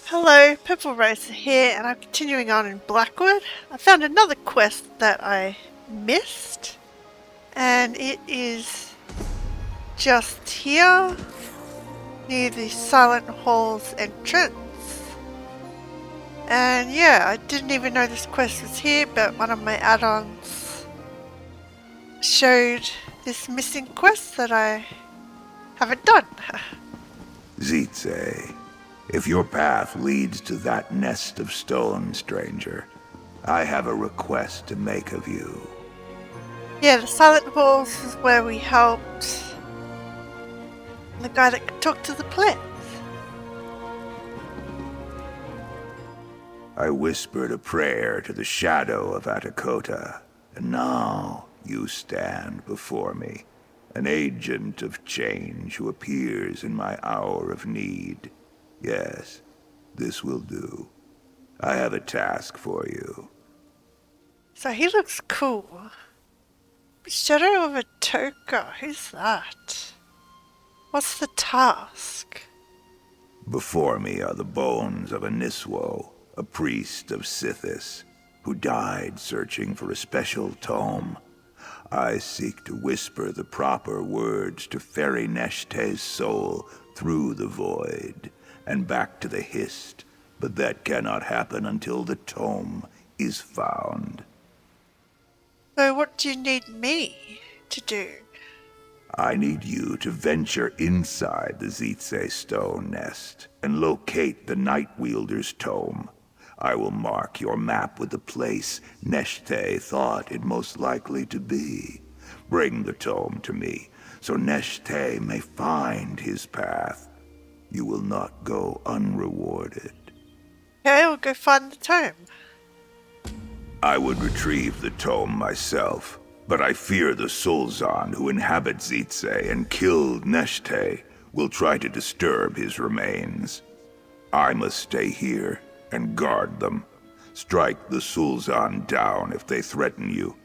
Hello, Purple Racer here, and I'm continuing on in Blackwood. I found another quest that I missed, and it is just here near the Silent Hall's entrance. And yeah, I didn't even know this quest was here, but one of my add-ons showed this missing quest that I haven't done. Zitze, if your path leads to that nest of stone, stranger, I have a request to make of you. Yeah, the Silent Halls is where we helped the guy that could talk to the plants. I whispered a prayer to the shadow of Atakota, and now you stand before me, an agent of change who appears in my hour of need. Yes, this will do. I have a task for you. So he looks cool. Shadow of a Toka, who's that? What's the task? Before me are the bones of a Niswo, a priest of Sithis, who died searching for a special tome. I seek to whisper the proper words to ferry Neshté's soul through the void and back to the Hist, but that cannot happen until the tome is found. So what do you need me to do? I need you to venture inside the Zitze stone nest and locate the Night Wielder's tome. I will mark your map with the place Neshté thought it most likely to be. Bring the tome to me, so Neshté may find his path. You will not go unrewarded. Okay, we'll go find the tome. I would retrieve the tome myself, but I fear the Sulzan who inhabit Zitze and killed Neshté will try to disturb his remains. I must stay here and guard them. Strike the Sulzan down if they threaten you.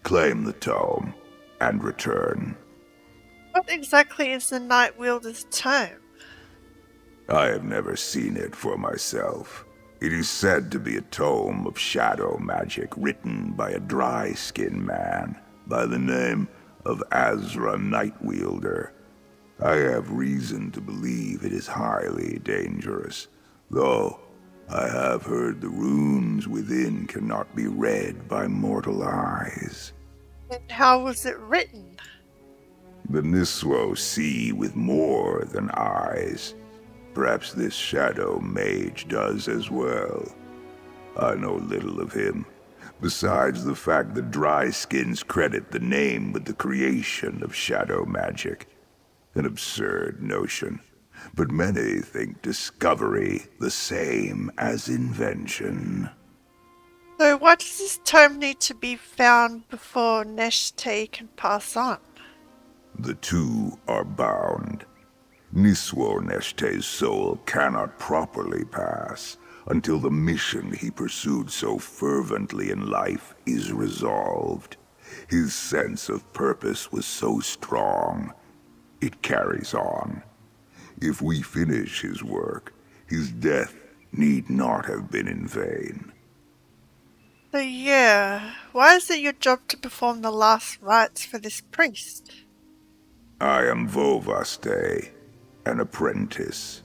Claim the tome and return. What exactly is the Night Wielder's tome? I have never seen it for myself. It is said to be a tome of shadow magic written by a dry-skinned man by the name of Azra Nightwielder. I have reason to believe it is highly dangerous, though I have heard the runes within cannot be read by mortal eyes. And how was it written? The Niswo see with more than eyes. Perhaps this shadow mage does as well. I know little of him, besides the fact that Dryskins credit the name with the creation of shadow magic. An absurd notion, but many think discovery the same as invention. So why does this tome need to be found before Neshté can pass on? The two are bound. Niswo Neshté's soul cannot properly pass until the mission he pursued so fervently in life is resolved. His sense of purpose was so strong, it carries on. If we finish his work, his death need not have been in vain. So yeah, why is it your job to perform the last rites for this priest? I am Vovaste, an apprentice.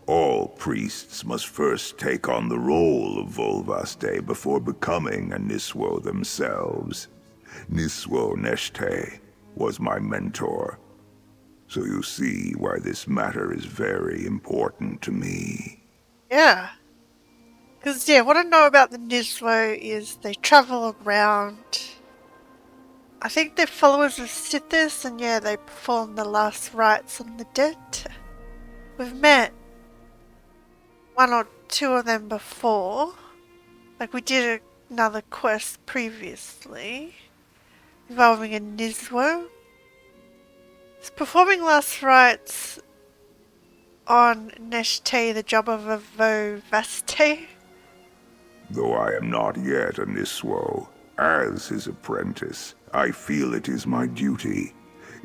All priests must first take on the role of Volvaste before becoming a Niswo themselves. Niswo Neshté was my mentor, so you see why this matter is very important to me. Yeah. Because, yeah, what I know about the Nislo is they travel around. I think they're followers of Sithis, and yeah, they perform the last rites on the dead. We've met one or two of them before. Like, we did another quest previously involving a Niswo. Is performing last rites on Neshté the job of a Vovaste? Though I am not yet a Niswo, as his apprentice, I feel it is my duty.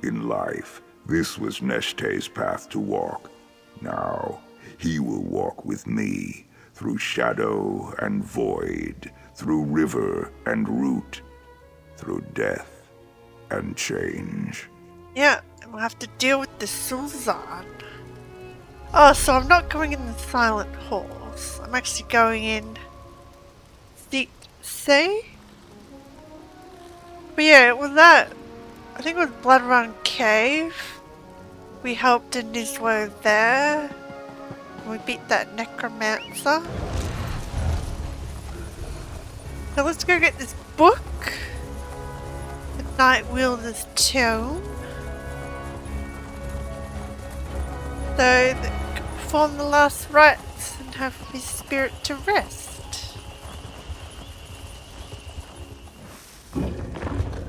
In life, this was Neshté's path to walk. Now, he will walk with me, through shadow and void, through river and root, through death and change. Yeah, and we'll have to deal with the Sulzan. Oh, so I'm not going in the Silent Halls. I'm actually going in Seat C? But yeah, it was that. I think it was Bloodrun Cave. We helped in Niswo there. And we beat that Necromancer. So let's go get this book. The Night Wielder's Tome. So that we can perform the last rites and have his spirit to rest.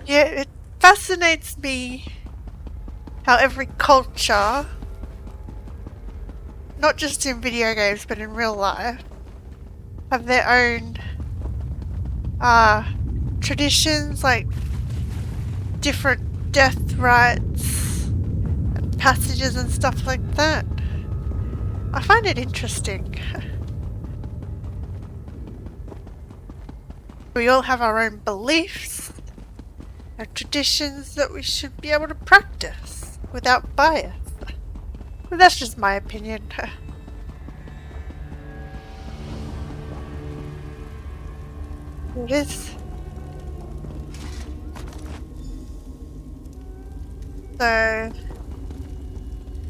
Yeah, it fascinates me how every culture, not just in video games but in real life, have their own traditions, like different death rites and passages and stuff like that. I find it interesting. We all have our own beliefs, our traditions that we should be able to practice without bias. But that's just my opinion. Here it is. So,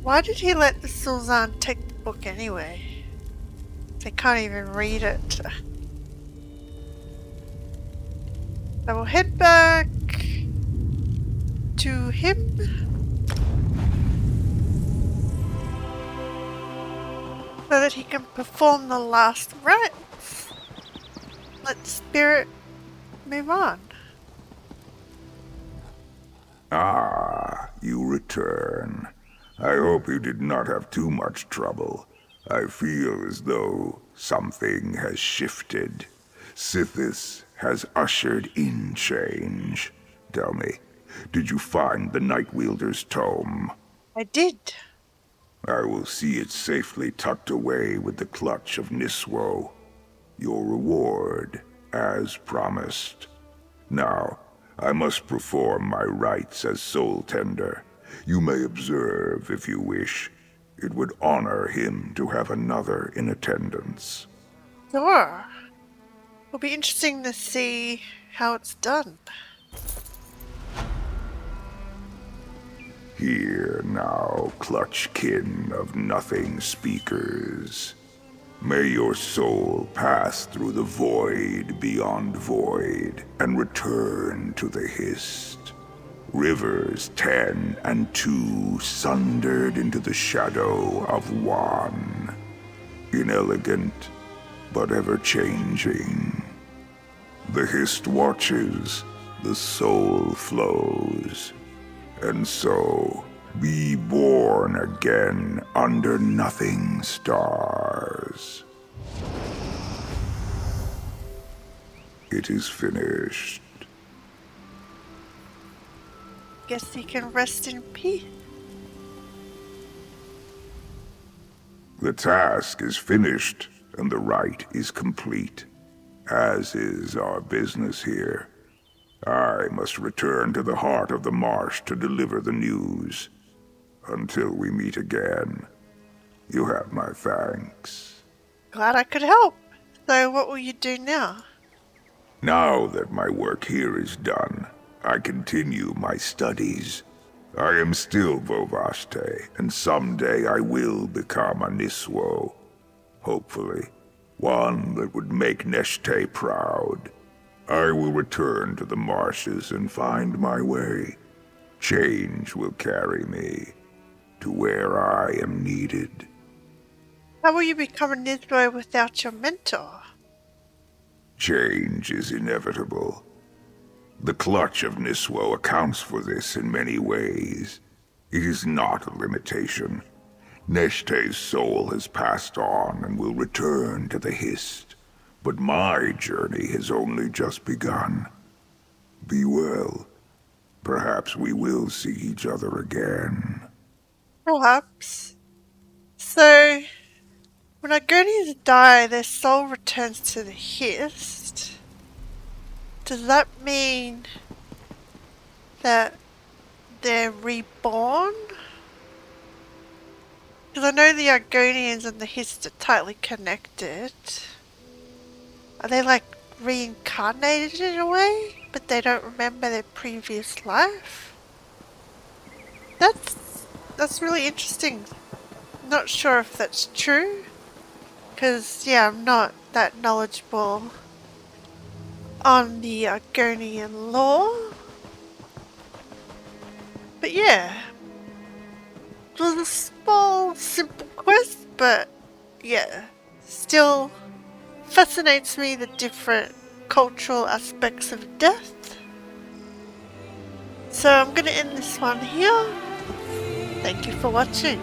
why did he let the Sulzan take the book anyway? They can't even read it. So we'll head back to him. So that he can perform the last rites. Let the spirit move on. Ah, you return. I hope you did not have too much trouble. I feel as though something has shifted. Sithis has ushered in change. Tell me, did you find the Night Wielder's tome? I did. I will see it safely tucked away with the clutch of Niswo. Your reward, as promised. Now, I must perform my rites as Soul Tender. You may observe if you wish. It would honor him to have another in attendance. Sure. It'll be interesting to see how it's done. Hear now, clutchkin of nothing speakers. May your soul pass through the void beyond void and return to the Hist. Rivers 10 and 2 sundered into the shadow of one. Inelegant, but ever-changing. The Hist watches, the soul flows. And so, be born again under nothing stars. It is finished. Guess he can rest in peace. The task is finished, and the rite is complete, as is our business here. I must return to the heart of the marsh to deliver the news. Until we meet again, you have my thanks. Glad I could help. So what will you do now? Now that my work here is done, I continue my studies. I am still Vovaste, and someday I will become a Niswo. Hopefully, one that would make Neshte proud. I will return to the marshes and find my way. Change will carry me to where I am needed. How will you become a Nisro without your mentor? Change is inevitable. The clutch of Niswo accounts for this in many ways. It is not a limitation. Neshte's soul has passed on and will return to the Hist. But my journey has only just begun. Be well. Perhaps we will see each other again. Perhaps. So, When Argonians die, their soul returns to the Hist. Does that mean that they're reborn? Because I know the Argonians and the Hist are tightly connected. Are they like reincarnated in a way, but they don't remember their previous life? That's really interesting. Not sure if that's true. Because, yeah, I'm not that knowledgeable on the Argonian lore. But yeah, it was a small, simple quest, but yeah, still fascinates me the different cultural aspects of death. So I'm going to end this one here. Thank you for watching.